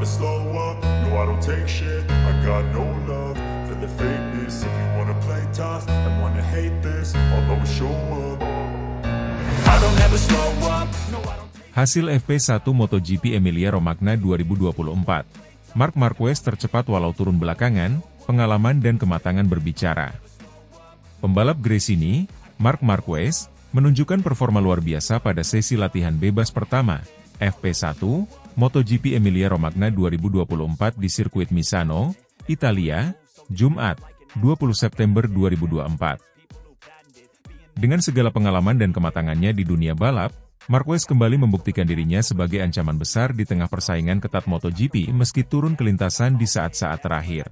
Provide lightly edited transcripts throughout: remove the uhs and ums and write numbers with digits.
never slow up, no I don't take shit. I got no love for the fakeness. If you wanna play tough and wanna hate this, I'll always show up. I don't ever slow up, no I don't. Hasil FP1 MotoGP Emilia-Romagna 2024. Marc Marquez tercepat walau turun belakangan, pengalaman dan kematangan berbicara. Pembalap Gresini, Marc Marquez, menunjukkan performa luar biasa pada sesi latihan bebas pertama, FP1, MotoGP Emilia-Romagna 2024 di sirkuit Misano, Italia, Jumat, 20 September 2024. Dengan segala pengalaman dan kematangannya di dunia balap, Marquez kembali membuktikan dirinya sebagai ancaman besar di tengah persaingan ketat MotoGP meski turun ke lintasan di saat-saat terakhir.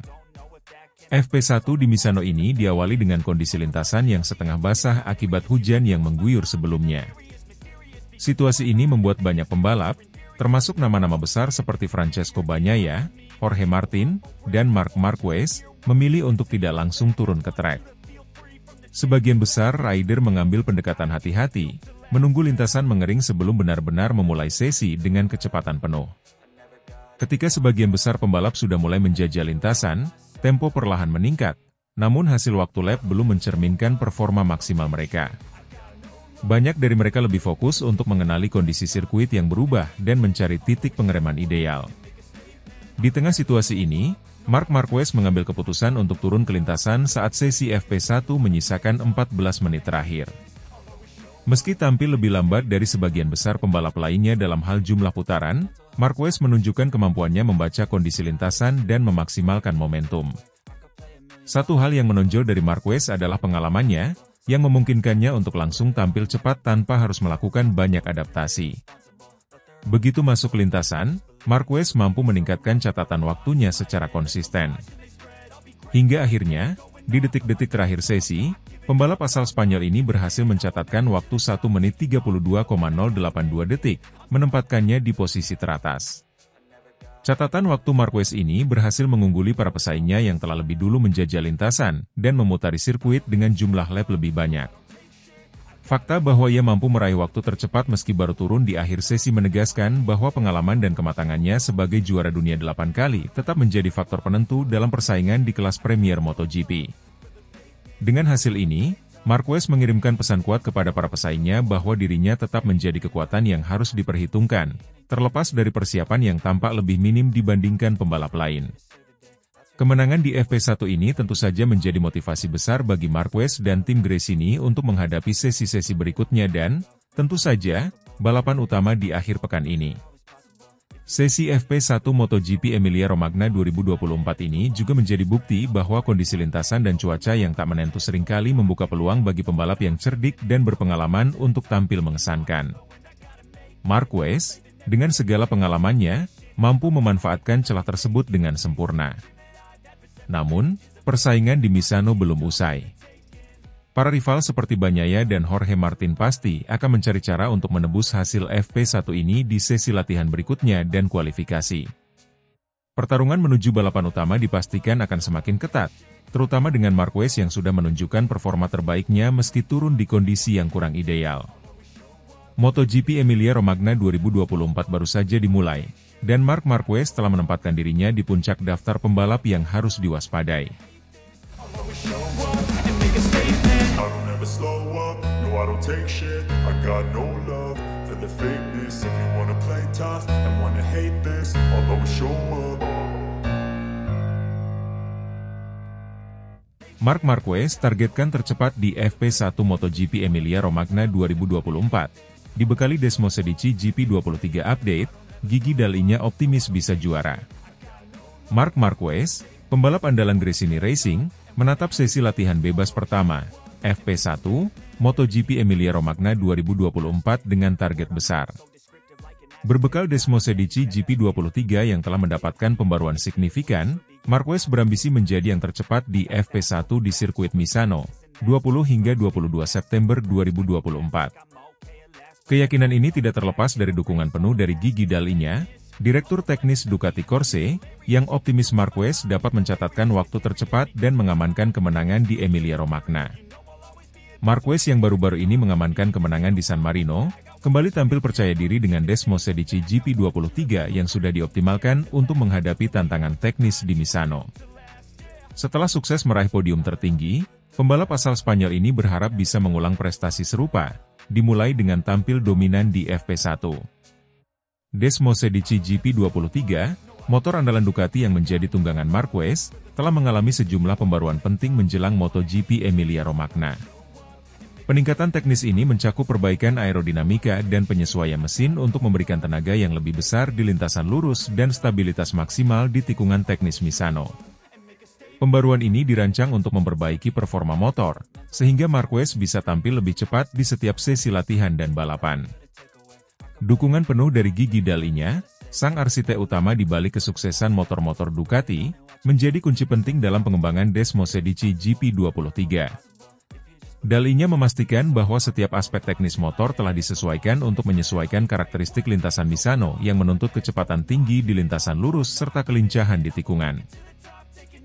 FP1 di Misano ini diawali dengan kondisi lintasan yang setengah basah akibat hujan yang mengguyur sebelumnya. Situasi ini membuat banyak pembalap, termasuk nama-nama besar seperti Francesco Bagnaia, Jorge Martin, dan Marc Marquez, memilih untuk tidak langsung turun ke trek. Sebagian besar rider mengambil pendekatan hati-hati, menunggu lintasan mengering sebelum benar-benar memulai sesi dengan kecepatan penuh. Ketika sebagian besar pembalap sudah mulai menjajah lintasan, tempo perlahan meningkat, namun hasil waktu lap belum mencerminkan performa maksimal mereka. Banyak dari mereka lebih fokus untuk mengenali kondisi sirkuit yang berubah dan mencari titik pengereman ideal. Di tengah situasi ini, Marc Marquez mengambil keputusan untuk turun ke lintasan saat sesi FP1 menyisakan 14 menit terakhir. Meski tampil lebih lambat dari sebagian besar pembalap lainnya dalam hal jumlah putaran, Marquez menunjukkan kemampuannya membaca kondisi lintasan dan memaksimalkan momentum. Satu hal yang menonjol dari Marquez adalah pengalamannya, yang memungkinkannya untuk langsung tampil cepat tanpa harus melakukan banyak adaptasi. Begitu masuk lintasan, Marquez mampu meningkatkan catatan waktunya secara konsisten. Hingga akhirnya, di detik-detik terakhir sesi, pembalap asal Spanyol ini berhasil mencatatkan waktu 1 menit 32,082 detik, menempatkannya di posisi teratas. Catatan waktu Marquez ini berhasil mengungguli para pesaingnya yang telah lebih dulu menjajah lintasan, dan memutari sirkuit dengan jumlah lap lebih banyak. Fakta bahwa ia mampu meraih waktu tercepat meski baru turun di akhir sesi menegaskan bahwa pengalaman dan kematangannya sebagai juara dunia 8 kali tetap menjadi faktor penentu dalam persaingan di kelas Premier MotoGP. Dengan hasil ini, Marquez mengirimkan pesan kuat kepada para pesaingnya bahwa dirinya tetap menjadi kekuatan yang harus diperhitungkan, terlepas dari persiapan yang tampak lebih minim dibandingkan pembalap lain. Kemenangan di FP1 ini tentu saja menjadi motivasi besar bagi Marquez dan tim Gresini untuk menghadapi sesi-sesi berikutnya dan, tentu saja, balapan utama di akhir pekan ini. Sesi FP1 MotoGP Emilia-Romagna 2024 ini juga menjadi bukti bahwa kondisi lintasan dan cuaca yang tak menentu seringkali membuka peluang bagi pembalap yang cerdik dan berpengalaman untuk tampil mengesankan. Marquez, dengan segala pengalamannya, mampu memanfaatkan celah tersebut dengan sempurna. Namun, persaingan di Misano belum usai. Para rival seperti Bagnaia dan Jorge Martin pasti akan mencari cara untuk menebus hasil FP1 ini di sesi latihan berikutnya dan kualifikasi. Pertarungan menuju balapan utama dipastikan akan semakin ketat, terutama dengan Marquez yang sudah menunjukkan performa terbaiknya meski turun di kondisi yang kurang ideal. MotoGP Emilia-Romagna 2024 baru saja dimulai, dan Marc Marquez telah menempatkan dirinya di puncak daftar pembalap yang harus diwaspadai. Marc Marquez targetkan tercepat di FP1 MotoGP Emilia-Romagna 2024. Dibekali Desmosedici GP23 update, Gigi Dall'Igna optimis bisa juara. Marc Marquez, pembalap andalan Gresini Racing, menatap sesi latihan bebas pertama, FP1, MotoGP Emilia-Romagna 2024 dengan target besar. Berbekal Desmosedici GP23 yang telah mendapatkan pembaruan signifikan, Marquez berambisi menjadi yang tercepat di FP1 di sirkuit Misano, 20 hingga 22 September 2024. Keyakinan ini tidak terlepas dari dukungan penuh dari Gigi Dall'Igna, Direktur Teknis Ducati Corse, yang optimis Marquez dapat mencatatkan waktu tercepat dan mengamankan kemenangan di Emilia-Romagna. Marquez yang baru-baru ini mengamankan kemenangan di San Marino, kembali tampil percaya diri dengan Desmos Sedici GP23 yang sudah dioptimalkan untuk menghadapi tantangan teknis di Misano. Setelah sukses meraih podium tertinggi, pembalap asal Spanyol ini berharap bisa mengulang prestasi serupa, dimulai dengan tampil dominan di FP1. Desmos Sedici GP23, motor andalan Ducati yang menjadi tunggangan Marquez, telah mengalami sejumlah pembaruan penting menjelang MotoGP Emilia-Romagna. Peningkatan teknis ini mencakup perbaikan aerodinamika dan penyesuaian mesin untuk memberikan tenaga yang lebih besar di lintasan lurus dan stabilitas maksimal di tikungan teknis Misano. Pembaruan ini dirancang untuk memperbaiki performa motor, sehingga Marquez bisa tampil lebih cepat di setiap sesi latihan dan balapan. Dukungan penuh dari Gigi Dall'Igna, sang arsitek utama di balik kesuksesan motor-motor Ducati, menjadi kunci penting dalam pengembangan Desmos Sedici GP23. Dall'Igna memastikan bahwa setiap aspek teknis motor telah disesuaikan untuk menyesuaikan karakteristik lintasan Misano yang menuntut kecepatan tinggi di lintasan lurus serta kelincahan di tikungan.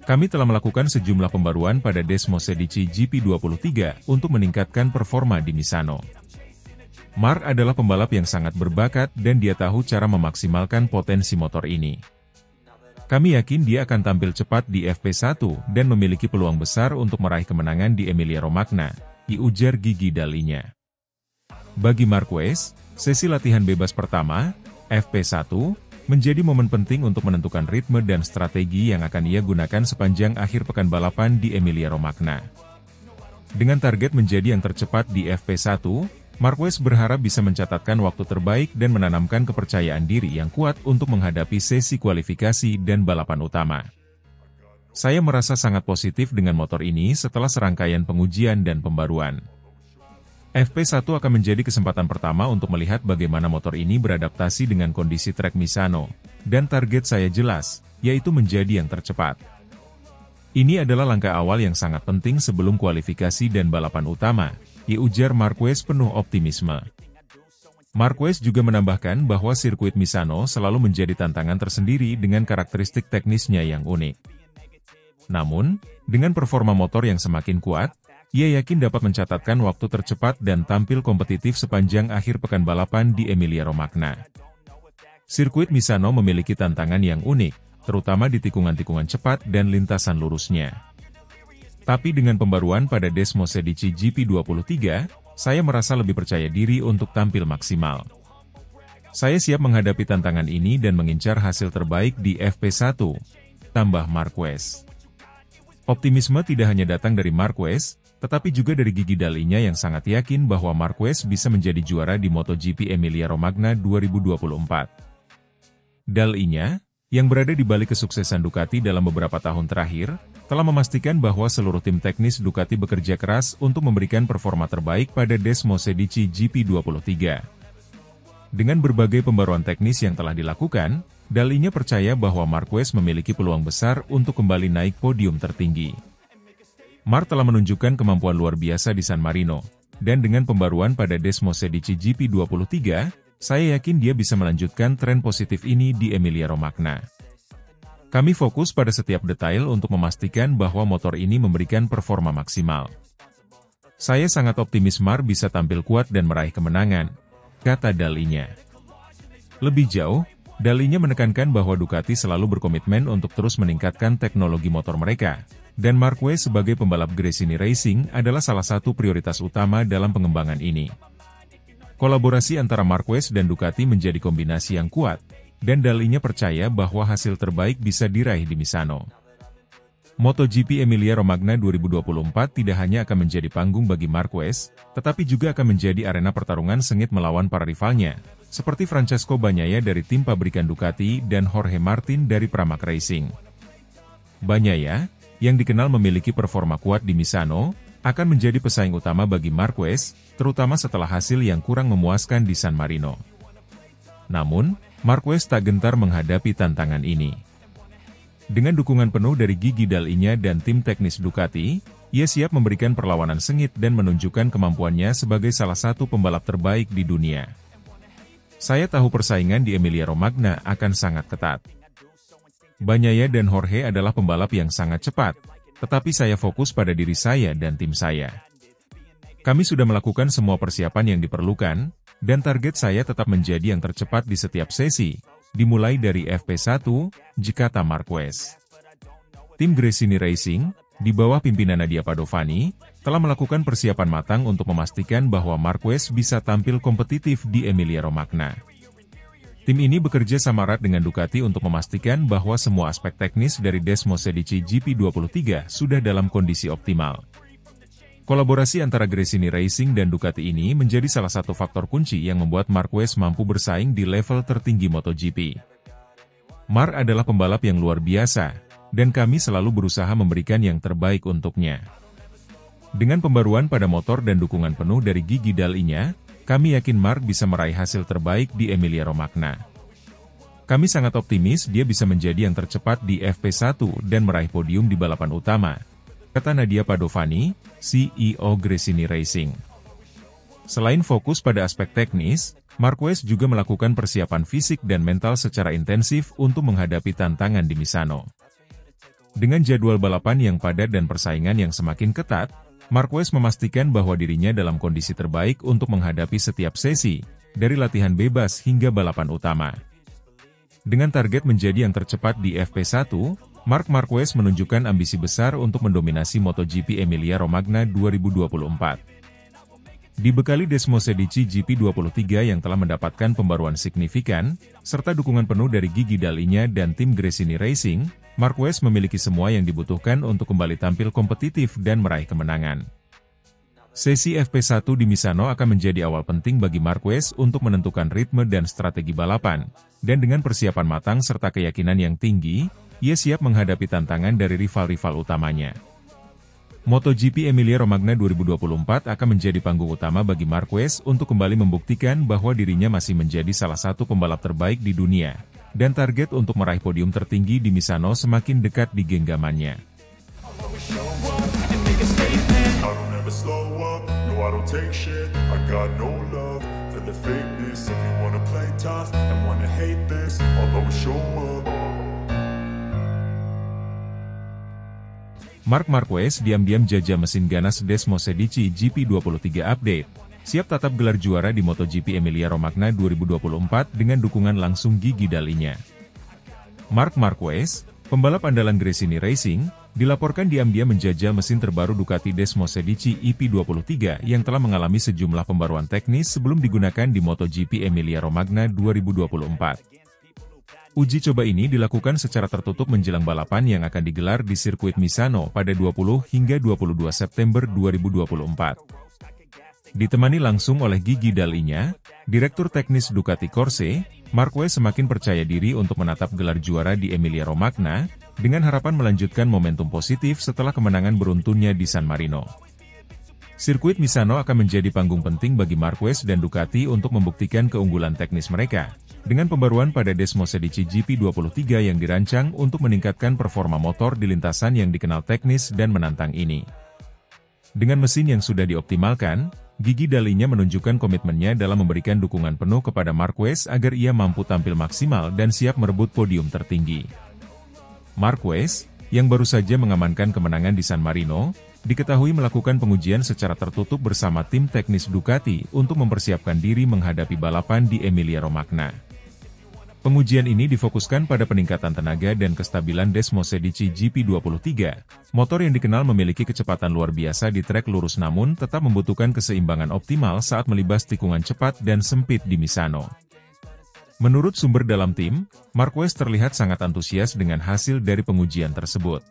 Kami telah melakukan sejumlah pembaruan pada Desmos Sedici GP23 untuk meningkatkan performa di Misano. Mark adalah pembalap yang sangat berbakat dan dia tahu cara memaksimalkan potensi motor ini. Kami yakin dia akan tampil cepat di FP1 dan memiliki peluang besar untuk meraih kemenangan di Emilia-Romagna, ujar Gigi Dall'Igna. Bagi Marquez, sesi latihan bebas pertama, FP1, menjadi momen penting untuk menentukan ritme dan strategi yang akan ia gunakan sepanjang akhir pekan balapan di Emilia-Romagna. Dengan target menjadi yang tercepat di FP1, Marquez berharap bisa mencatatkan waktu terbaik dan menanamkan kepercayaan diri yang kuat untuk menghadapi sesi kualifikasi dan balapan utama. Saya merasa sangat positif dengan motor ini setelah serangkaian pengujian dan pembaruan. FP1 akan menjadi kesempatan pertama untuk melihat bagaimana motor ini beradaptasi dengan kondisi trek Misano, dan target saya jelas, yaitu menjadi yang tercepat. Ini adalah langkah awal yang sangat penting sebelum kualifikasi dan balapan utama, ujar Marquez penuh optimisme. Marquez juga menambahkan bahwa sirkuit Misano selalu menjadi tantangan tersendiri dengan karakteristik teknisnya yang unik. Namun, dengan performa motor yang semakin kuat, ia yakin dapat mencatatkan waktu tercepat dan tampil kompetitif sepanjang akhir pekan balapan di Emilia-Romagna. Sirkuit Misano memiliki tantangan yang unik, terutama di tikungan-tikungan cepat dan lintasan lurusnya. Tapi dengan pembaruan pada Desmos Sedici GP23, saya merasa lebih percaya diri untuk tampil maksimal. Saya siap menghadapi tantangan ini dan mengincar hasil terbaik di FP1, tambah Marquez. Optimisme tidak hanya datang dari Marquez, tetapi juga dari Gigi Dall'Igna yang sangat yakin bahwa Marquez bisa menjadi juara di MotoGP Emilia-Romagna 2024. Dall'Igna, yang berada di balik kesuksesan Ducati dalam beberapa tahun terakhir, telah memastikan bahwa seluruh tim teknis Ducati bekerja keras untuk memberikan performa terbaik pada Desmos Sedici GP23. Dengan berbagai pembaruan teknis yang telah dilakukan, Dall'Igna percaya bahwa Marquez memiliki peluang besar untuk kembali naik podium tertinggi. Mark telah menunjukkan kemampuan luar biasa di San Marino, dan dengan pembaruan pada Desmos Sedici GP23, saya yakin dia bisa melanjutkan tren positif ini di Emilia-Romagna. Kami fokus pada setiap detail untuk memastikan bahwa motor ini memberikan performa maksimal. Saya sangat optimis Mark bisa tampil kuat dan meraih kemenangan, kata Dall'Igna. Lebih jauh, Dall'Igna menekankan bahwa Ducati selalu berkomitmen untuk terus meningkatkan teknologi motor mereka, dan Marquez sebagai pembalap Gresini Racing adalah salah satu prioritas utama dalam pengembangan ini. Kolaborasi antara Marquez dan Ducati menjadi kombinasi yang kuat, dan Dall'Igna percaya bahwa hasil terbaik bisa diraih di Misano. MotoGP Emilia-Romagna 2024 tidak hanya akan menjadi panggung bagi Marquez, tetapi juga akan menjadi arena pertarungan sengit melawan para rivalnya, seperti Francesco Bagnaia dari tim pabrikan Ducati dan Jorge Martin dari Pramac Racing. Bagnaia, yang dikenal memiliki performa kuat di Misano, akan menjadi pesaing utama bagi Marquez, terutama setelah hasil yang kurang memuaskan di San Marino. Namun, Marquez tak gentar menghadapi tantangan ini. Dengan dukungan penuh dari Gigi Dall'Igna dan tim teknis Ducati, ia siap memberikan perlawanan sengit dan menunjukkan kemampuannya sebagai salah satu pembalap terbaik di dunia. Saya tahu persaingan di Emilia-Romagna akan sangat ketat. Bagnaia dan Jorge adalah pembalap yang sangat cepat, tetapi saya fokus pada diri saya dan tim saya. Kami sudah melakukan semua persiapan yang diperlukan, dan target saya tetap menjadi yang tercepat di setiap sesi, dimulai dari FP1, Jakarta Marquez. Tim Gresini Racing, di bawah pimpinan Nadia Padovani, telah melakukan persiapan matang untuk memastikan bahwa Marquez bisa tampil kompetitif di Emilia-Romagna. Tim ini bekerja sama erat dengan Ducati untuk memastikan bahwa semua aspek teknis dari Desmosedici GP23 sudah dalam kondisi optimal. Kolaborasi antara Gresini Racing dan Ducati ini menjadi salah satu faktor kunci yang membuat Marquez mampu bersaing di level tertinggi MotoGP. Mark adalah pembalap yang luar biasa, dan kami selalu berusaha memberikan yang terbaik untuknya. Dengan pembaruan pada motor dan dukungan penuh dari Gigi Dall'Igna, kami yakin Mark bisa meraih hasil terbaik di Emilia-Romagna. Kami sangat optimis dia bisa menjadi yang tercepat di FP1 dan meraih podium di balapan utama, kata Nadia Padovani, CEO Gresini Racing. Selain fokus pada aspek teknis, Marquez juga melakukan persiapan fisik dan mental secara intensif untuk menghadapi tantangan di Misano. Dengan jadwal balapan yang padat dan persaingan yang semakin ketat, Marquez memastikan bahwa dirinya dalam kondisi terbaik untuk menghadapi setiap sesi, dari latihan bebas hingga balapan utama. Dengan target menjadi yang tercepat di FP1, Marc Marquez menunjukkan ambisi besar untuk mendominasi MotoGP Emilia-Romagna 2024. Dibekali Desmosedici GP23 yang telah mendapatkan pembaruan signifikan, serta dukungan penuh dari Gigi Dall'Igna dan tim Gresini Racing, Marquez memiliki semua yang dibutuhkan untuk kembali tampil kompetitif dan meraih kemenangan. Sesi FP1 di Misano akan menjadi awal penting bagi Marquez untuk menentukan ritme dan strategi balapan, dan dengan persiapan matang serta keyakinan yang tinggi, ia siap menghadapi tantangan dari rival-rival utamanya. MotoGP Emilia-Romagna 2024 akan menjadi panggung utama bagi Marquez untuk kembali membuktikan bahwa dirinya masih menjadi salah satu pembalap terbaik di dunia, dan target untuk meraih podium tertinggi di Misano semakin dekat di genggamannya. Marc Marquez diam-diam jajah mesin ganas Desmosedici GP23 update, siap tatap gelar juara di MotoGP Emilia-Romagna 2024 dengan dukungan langsung Gigi Dall'Igna. Marc Marquez, pembalap andalan Gresini Racing, dilaporkan diam-diam menjajal mesin terbaru Ducati Desmosedici EP23 yang telah mengalami sejumlah pembaruan teknis sebelum digunakan di MotoGP Emilia-Romagna 2024. Uji coba ini dilakukan secara tertutup menjelang balapan yang akan digelar di sirkuit Misano pada 20 hingga 22 September 2024. Ditemani langsung oleh Gigi Dall'Igna, Direktur Teknis Ducati Corse, Marquez semakin percaya diri untuk menatap gelar juara di Emilia-Romagna, dengan harapan melanjutkan momentum positif setelah kemenangan beruntunnya di San Marino. Sirkuit Misano akan menjadi panggung penting bagi Marquez dan Ducati untuk membuktikan keunggulan teknis mereka, dengan pembaruan pada Desmosedici GP23 yang dirancang untuk meningkatkan performa motor di lintasan yang dikenal teknis dan menantang ini. Dengan mesin yang sudah dioptimalkan, Gigi Dall'Igna menunjukkan komitmennya dalam memberikan dukungan penuh kepada Marquez agar ia mampu tampil maksimal dan siap merebut podium tertinggi. Marquez, yang baru saja mengamankan kemenangan di San Marino, diketahui melakukan pengujian secara tertutup bersama tim teknis Ducati untuk mempersiapkan diri menghadapi balapan di Emilia-Romagna. Pengujian ini difokuskan pada peningkatan tenaga dan kestabilan Desmosedici GP23, motor yang dikenal memiliki kecepatan luar biasa di trek lurus namun tetap membutuhkan keseimbangan optimal saat melibas tikungan cepat dan sempit di Misano. Menurut sumber dalam tim, Marquez terlihat sangat antusias dengan hasil dari pengujian tersebut.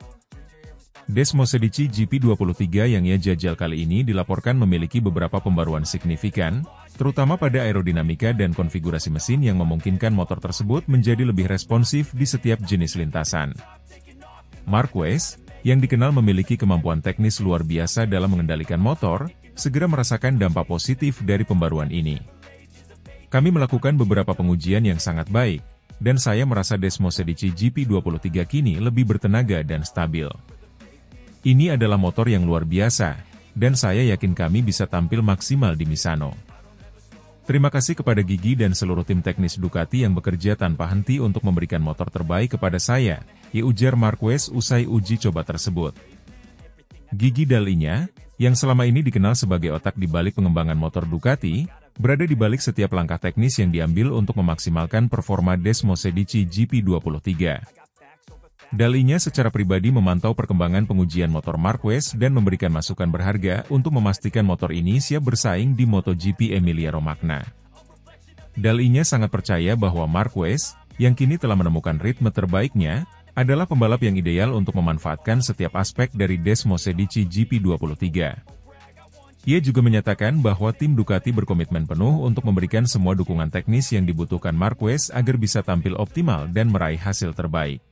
Desmosedici GP23 yang ia jajal kali ini dilaporkan memiliki beberapa pembaruan signifikan, terutama pada aerodinamika dan konfigurasi mesin yang memungkinkan motor tersebut menjadi lebih responsif di setiap jenis lintasan. Marquez, yang dikenal memiliki kemampuan teknis luar biasa dalam mengendalikan motor, segera merasakan dampak positif dari pembaruan ini. Kami melakukan beberapa pengujian yang sangat baik, dan saya merasa Desmosedici GP23 kini lebih bertenaga dan stabil. Ini adalah motor yang luar biasa, dan saya yakin kami bisa tampil maksimal di Misano. Terima kasih kepada Gigi dan seluruh tim teknis Ducati yang bekerja tanpa henti untuk memberikan motor terbaik kepada saya, ujar Marquez usai uji coba tersebut. Gigi Dall'Igna, yang selama ini dikenal sebagai otak di balik pengembangan motor Ducati, berada di balik setiap langkah teknis yang diambil untuk memaksimalkan performa Desmos Edici GP23. Dalinya secara pribadi memantau perkembangan pengujian motor Marquez dan memberikan masukan berharga untuk memastikan motor ini siap bersaing di MotoGP Emilia-Romagna. Dalinya sangat percaya bahwa Marquez, yang kini telah menemukan ritme terbaiknya, adalah pembalap yang ideal untuk memanfaatkan setiap aspek dari Desmos Edici GP23. Ia juga menyatakan bahwa tim Ducati berkomitmen penuh untuk memberikan semua dukungan teknis yang dibutuhkan Marquez agar bisa tampil optimal dan meraih hasil terbaik.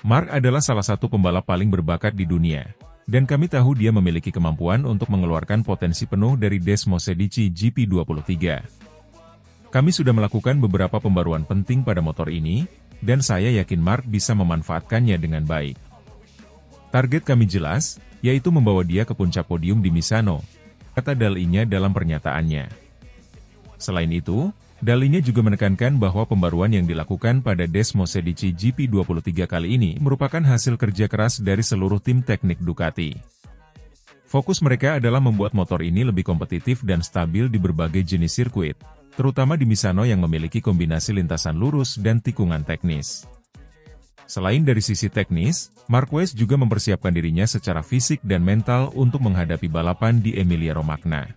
Mark adalah salah satu pembalap paling berbakat di dunia, dan kami tahu dia memiliki kemampuan untuk mengeluarkan potensi penuh dari Desmos Edici GP23. Kami sudah melakukan beberapa pembaruan penting pada motor ini, dan saya yakin Mark bisa memanfaatkannya dengan baik. Target kami jelas, yaitu membawa dia ke puncak podium di Misano, kata Dalinya dalam pernyataannya. Selain itu, Dalinya juga menekankan bahwa pembaruan yang dilakukan pada Desmos Edici GP23 kali ini merupakan hasil kerja keras dari seluruh tim teknik Ducati. Fokus mereka adalah membuat motor ini lebih kompetitif dan stabil di berbagai jenis sirkuit, terutama di Misano yang memiliki kombinasi lintasan lurus dan tikungan teknis. Selain dari sisi teknis, Marquez juga mempersiapkan dirinya secara fisik dan mental untuk menghadapi balapan di Emilia-Romagna.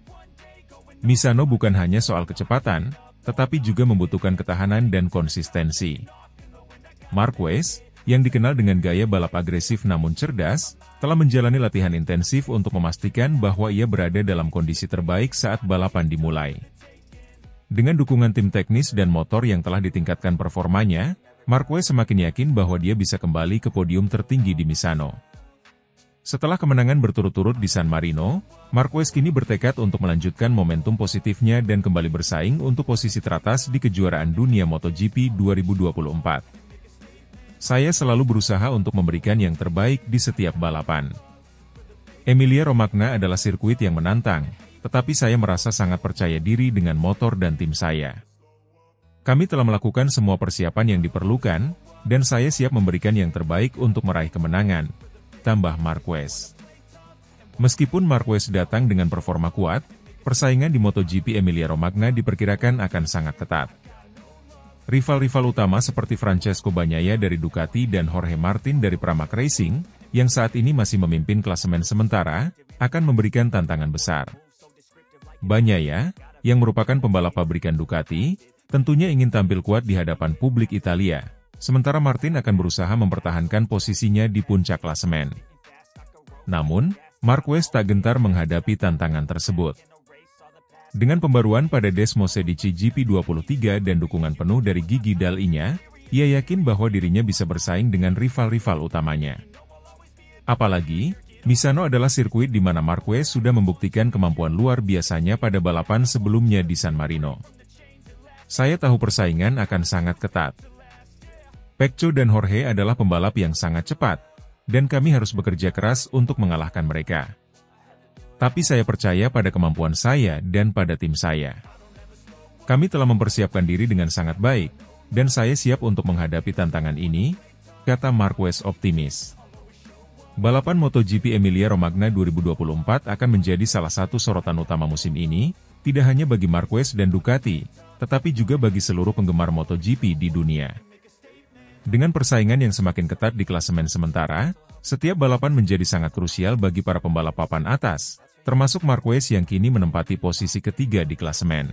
Misano bukan hanya soal kecepatan, tetapi juga membutuhkan ketahanan dan konsistensi. Marquez, yang dikenal dengan gaya balap agresif namun cerdas, telah menjalani latihan intensif untuk memastikan bahwa ia berada dalam kondisi terbaik saat balapan dimulai. Dengan dukungan tim teknis dan motor yang telah ditingkatkan performanya, Marquez semakin yakin bahwa dia bisa kembali ke podium tertinggi di Misano. Setelah kemenangan berturut-turut di San Marino, Marquez kini bertekad untuk melanjutkan momentum positifnya dan kembali bersaing untuk posisi teratas di kejuaraan dunia MotoGP 2024. Saya selalu berusaha untuk memberikan yang terbaik di setiap balapan. Emilia-Romagna adalah sirkuit yang menantang, tetapi saya merasa sangat percaya diri dengan motor dan tim saya. Kami telah melakukan semua persiapan yang diperlukan, dan saya siap memberikan yang terbaik untuk meraih kemenangan, tambah Marquez. Meskipun Marquez datang dengan performa kuat, persaingan di MotoGP Emilia-Romagna diperkirakan akan sangat ketat. Rival-rival utama seperti Francesco Bagnaia dari Ducati dan Jorge Martin dari Pramac Racing, yang saat ini masih memimpin klasemen sementara, akan memberikan tantangan besar. Bagnaia, yang merupakan pembalap pabrikan Ducati, tentunya ingin tampil kuat di hadapan publik Italia, sementara Martin akan berusaha mempertahankan posisinya di puncak klasemen. Namun, Marquez tak gentar menghadapi tantangan tersebut. Dengan pembaruan pada Desmos Edici GP23 dan dukungan penuh dari Gigi Dalinya, ia yakin bahwa dirinya bisa bersaing dengan rival-rival utamanya. Apalagi, Misano adalah sirkuit di mana Marquez sudah membuktikan kemampuan luar biasanya pada balapan sebelumnya di San Marino. Saya tahu persaingan akan sangat ketat. Pecco dan Jorge adalah pembalap yang sangat cepat, dan kami harus bekerja keras untuk mengalahkan mereka. Tapi saya percaya pada kemampuan saya dan pada tim saya. Kami telah mempersiapkan diri dengan sangat baik, dan saya siap untuk menghadapi tantangan ini, kata Marquez optimis. Balapan MotoGP Emilia-Romagna 2024 akan menjadi salah satu sorotan utama musim ini, tidak hanya bagi Marquez dan Ducati, tetapi juga bagi seluruh penggemar MotoGP di dunia. Dengan persaingan yang semakin ketat di klasemen sementara, setiap balapan menjadi sangat krusial bagi para pembalap papan atas, termasuk Marquez yang kini menempati posisi ketiga di klasemen.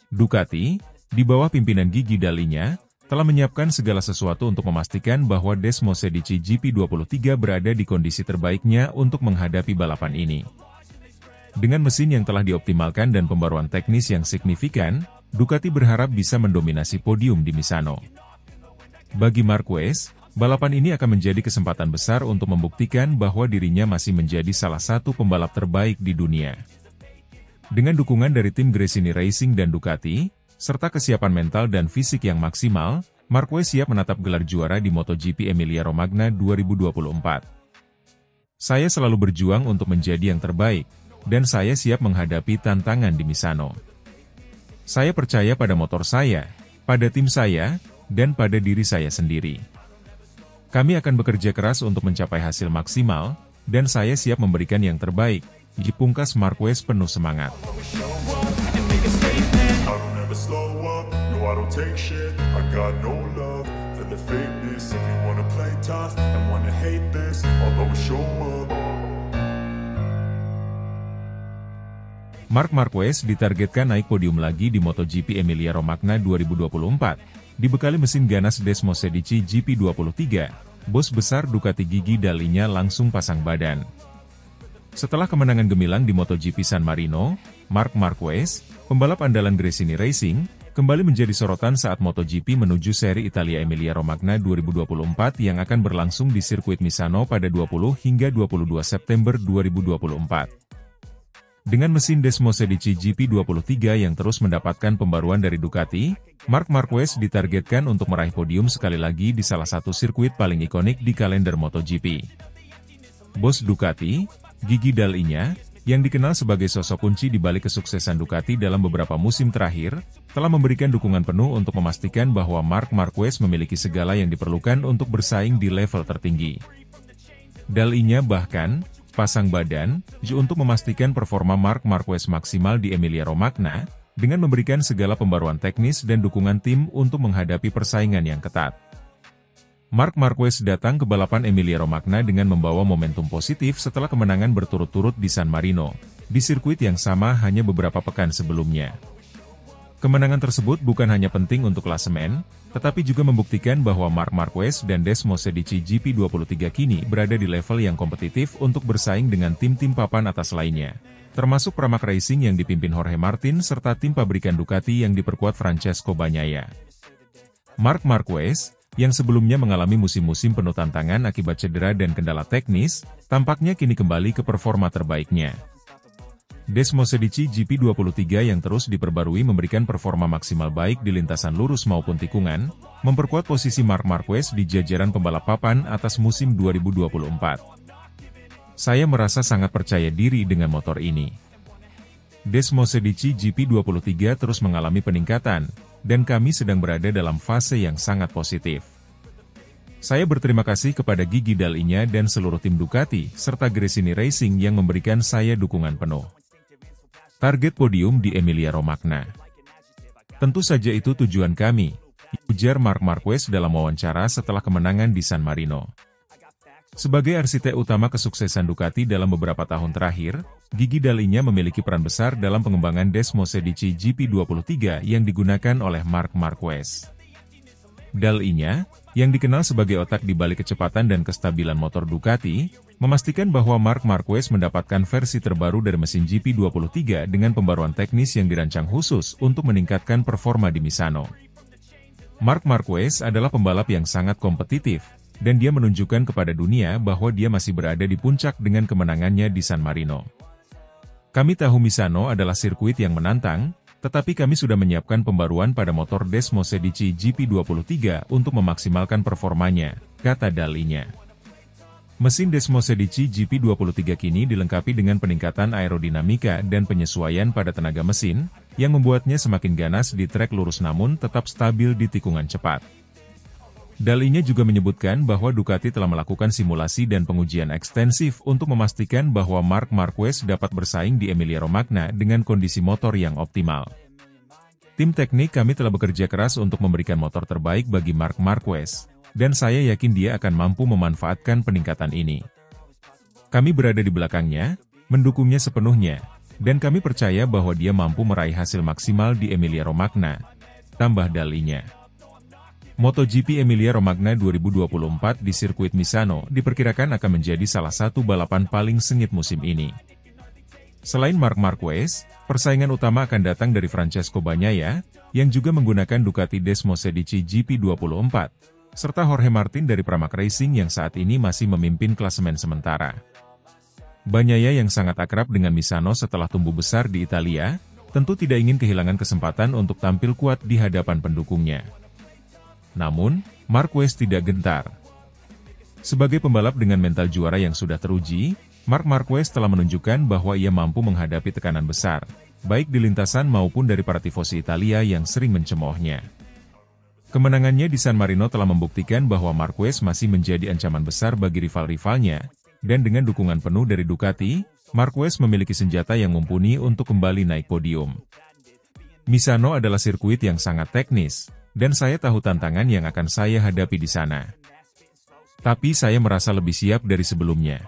Ducati, di bawah pimpinan Gigi Dalinya, telah menyiapkan segala sesuatu untuk memastikan bahwa Desmos Edici GP23 berada di kondisi terbaiknya untuk menghadapi balapan ini. Dengan mesin yang telah dioptimalkan dan pembaruan teknis yang signifikan, Ducati berharap bisa mendominasi podium di Misano. Bagi Marquez, balapan ini akan menjadi kesempatan besar untuk membuktikan bahwa dirinya masih menjadi salah satu pembalap terbaik di dunia. Dengan dukungan dari tim Gresini Racing dan Ducati, serta kesiapan mental dan fisik yang maksimal, Marquez siap menatap gelar juara di MotoGP Emilia-Romagna 2024. Saya selalu berjuang untuk menjadi yang terbaik, dan saya siap menghadapi tantangan di Misano. Saya percaya pada motor saya, pada tim saya, dan pada diri saya sendiri. Kami akan bekerja keras untuk mencapai hasil maksimal, dan saya siap memberikan yang terbaik, pungkas Marquez penuh semangat. make a statement. I don't ever slow up, no I don't take shit. I got no love for the fakeness. If you wanna play tough and wanna hate this, I'll always show up. Marc Marquez ditargetkan naik podium lagi di MotoGP Emilia-Romagna 2024. Dibekali mesin ganas Desmos Sedici GP23, bos besar Ducati Gigi Dall'Igna langsung pasang badan. Setelah kemenangan gemilang di MotoGP San Marino, Marc Marquez, pembalap andalan Gresini Racing, kembali menjadi sorotan saat MotoGP menuju seri Italia Emilia-Romagna 2024 yang akan berlangsung di sirkuit Misano pada 20 hingga 22 September 2024. Dengan mesin Desmos Sedici GP23 yang terus mendapatkan pembaruan dari Ducati, Marc Marquez ditargetkan untuk meraih podium sekali lagi di salah satu sirkuit paling ikonik di kalender MotoGP. Bos Ducati, Gigi Dall'Igna, yang dikenal sebagai sosok kunci di balik kesuksesan Ducati dalam beberapa musim terakhir, telah memberikan dukungan penuh untuk memastikan bahwa Marc Marquez memiliki segala yang diperlukan untuk bersaing di level tertinggi. Dall'Igna bahkan pasang badan untuk memastikan performa Marc Marquez maksimal di Emilia-Romagna, dengan memberikan segala pembaruan teknis dan dukungan tim untuk menghadapi persaingan yang ketat. Marc Marquez datang ke balapan Emilia-Romagna dengan membawa momentum positif setelah kemenangan berturut-turut di San Marino, di sirkuit yang sama hanya beberapa pekan sebelumnya. Kemenangan tersebut bukan hanya penting untuk klasemen, tetapi juga membuktikan bahwa Marc Marquez dan Desmos Sedici GP23 kini berada di level yang kompetitif untuk bersaing dengan tim-tim papan atas lainnya, termasuk Pramac Racing yang dipimpin Jorge Martin serta tim pabrikan Ducati yang diperkuat Francesco Bagnaia. Marc Marquez, yang sebelumnya mengalami musim-musim penuh tantangan akibat cedera dan kendala teknis, tampaknya kini kembali ke performa terbaiknya. Desmos Sedici GP23 yang terus diperbarui memberikan performa maksimal baik di lintasan lurus maupun tikungan, memperkuat posisi Marc Marquez di jajaran pembalap papan atas musim 2024. Saya merasa sangat percaya diri dengan motor ini. Desmos Sedici GP23 terus mengalami peningkatan, dan kami sedang berada dalam fase yang sangat positif. Saya berterima kasih kepada Gigi Dall'Igna dan seluruh tim Ducati, serta Gresini Racing yang memberikan saya dukungan penuh. Target podium di Emilia-Romagna. Tentu saja itu tujuan kami, ujar Marc Marquez dalam wawancara setelah kemenangan di San Marino. Sebagai arsitek utama kesuksesan Ducati dalam beberapa tahun terakhir, Gigi Dall'Igna memiliki peran besar dalam pengembangan Desmos Sedici GP23 yang digunakan oleh Marc Marquez. Dall'Igna, yang dikenal sebagai otak di balik kecepatan dan kestabilan motor Ducati, memastikan bahwa Marc Marquez mendapatkan versi terbaru dari mesin GP23 dengan pembaruan teknis yang dirancang khusus untuk meningkatkan performa di Misano. Marc Marquez adalah pembalap yang sangat kompetitif, dan dia menunjukkan kepada dunia bahwa dia masih berada di puncak dengan kemenangannya di San Marino. Kami tahu Misano adalah sirkuit yang menantang, tetapi kami sudah menyiapkan pembaruan pada motor Desmos Sedici GP23 untuk memaksimalkan performanya, kata Dall'Igna. Mesin Desmos Sedici GP23 kini dilengkapi dengan peningkatan aerodinamika dan penyesuaian pada tenaga mesin, yang membuatnya semakin ganas di trek lurus namun tetap stabil di tikungan cepat. Dall'Igna juga menyebutkan bahwa Ducati telah melakukan simulasi dan pengujian ekstensif untuk memastikan bahwa Marc Marquez dapat bersaing di Emilia-Romagna dengan kondisi motor yang optimal. Tim teknik kami telah bekerja keras untuk memberikan motor terbaik bagi Marc Marquez, dan saya yakin dia akan mampu memanfaatkan peningkatan ini. Kami berada di belakangnya, mendukungnya sepenuhnya, dan kami percaya bahwa dia mampu meraih hasil maksimal di Emilia-Romagna, tambah Dall'Igna. MotoGP Emilia-Romagna 2024 di sirkuit Misano diperkirakan akan menjadi salah satu balapan paling sengit musim ini. Selain Marc Marquez, persaingan utama akan datang dari Francesco Bagnaia, yang juga menggunakan Ducati Desmos Sedici GP24, serta Jorge Martin dari Pramac Racing yang saat ini masih memimpin klasemen sementara. Bagnaia yang sangat akrab dengan Misano setelah tumbuh besar di Italia, tentu tidak ingin kehilangan kesempatan untuk tampil kuat di hadapan pendukungnya. Namun, Marquez tidak gentar. Sebagai pembalap dengan mental juara yang sudah teruji, Marc Marquez telah menunjukkan bahwa ia mampu menghadapi tekanan besar, baik di lintasan maupun dari para tifosi Italia yang sering mencemoohnya. Kemenangannya di San Marino telah membuktikan bahwa Marquez masih menjadi ancaman besar bagi rival-rivalnya, dan dengan dukungan penuh dari Ducati, Marquez memiliki senjata yang mumpuni untuk kembali naik podium. Misano adalah sirkuit yang sangat teknis, dan saya tahu tantangan yang akan saya hadapi di sana. Tapi saya merasa lebih siap dari sebelumnya.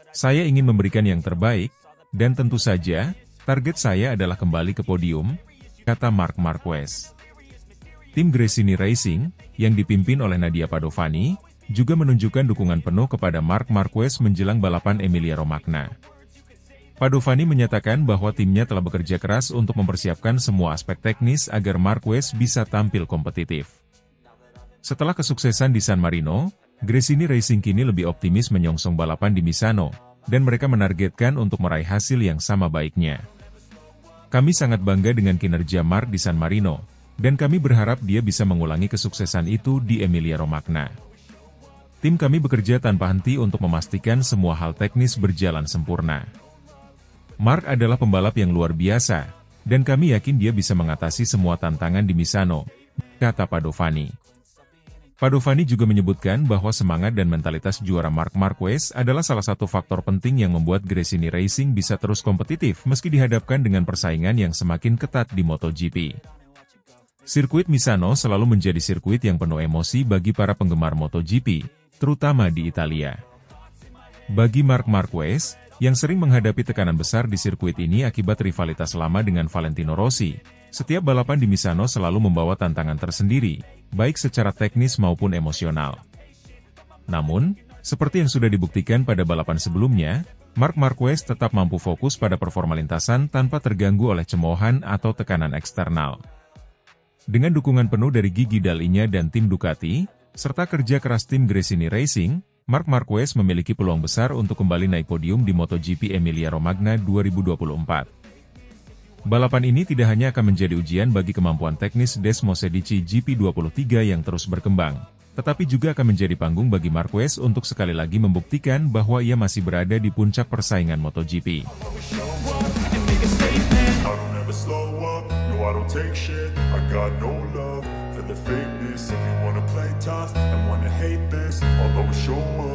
Saya ingin memberikan yang terbaik, dan tentu saja, target saya adalah kembali ke podium, kata Marc Marquez. Tim Gresini Racing, yang dipimpin oleh Nadia Padovani, juga menunjukkan dukungan penuh kepada Marc Marquez menjelang balapan Emilia-Romagna. Padovani menyatakan bahwa timnya telah bekerja keras untuk mempersiapkan semua aspek teknis agar Marquez bisa tampil kompetitif. Setelah kesuksesan di San Marino, Gresini Racing kini lebih optimis menyongsong balapan di Misano, dan mereka menargetkan untuk meraih hasil yang sama baiknya. Kami sangat bangga dengan kinerja Marc di San Marino, dan kami berharap dia bisa mengulangi kesuksesan itu di Emilia-Romagna. Tim kami bekerja tanpa henti untuk memastikan semua hal teknis berjalan sempurna. Marc adalah pembalap yang luar biasa, dan kami yakin dia bisa mengatasi semua tantangan di Misano, kata Padovani. Padovani juga menyebutkan bahwa semangat dan mentalitas juara Marc Marquez adalah salah satu faktor penting yang membuat Gresini Racing bisa terus kompetitif meski dihadapkan dengan persaingan yang semakin ketat di MotoGP. Sirkuit Misano selalu menjadi sirkuit yang penuh emosi bagi para penggemar MotoGP, terutama di Italia. Bagi Marc Marquez, yang sering menghadapi tekanan besar di sirkuit ini akibat rivalitas lama dengan Valentino Rossi, setiap balapan di Misano selalu membawa tantangan tersendiri, baik secara teknis maupun emosional. Namun, seperti yang sudah dibuktikan pada balapan sebelumnya, Marc Marquez tetap mampu fokus pada performa lintasan tanpa terganggu oleh cemoohan atau tekanan eksternal. Dengan dukungan penuh dari Gigi Dall'Igna dan tim Ducati, serta kerja keras tim Gresini Racing, Marc Marquez memiliki peluang besar untuk kembali naik podium di MotoGP Emilia-Romagna 2024. Balapan ini tidak hanya akan menjadi ujian bagi kemampuan teknis Desmosedici GP23 yang terus berkembang, tetapi juga akan menjadi panggung bagi Marquez untuk sekali lagi membuktikan bahwa ia masih berada di puncak persaingan MotoGP. The fakeness, if you wanna play tough and wanna hate this, I'll always show up.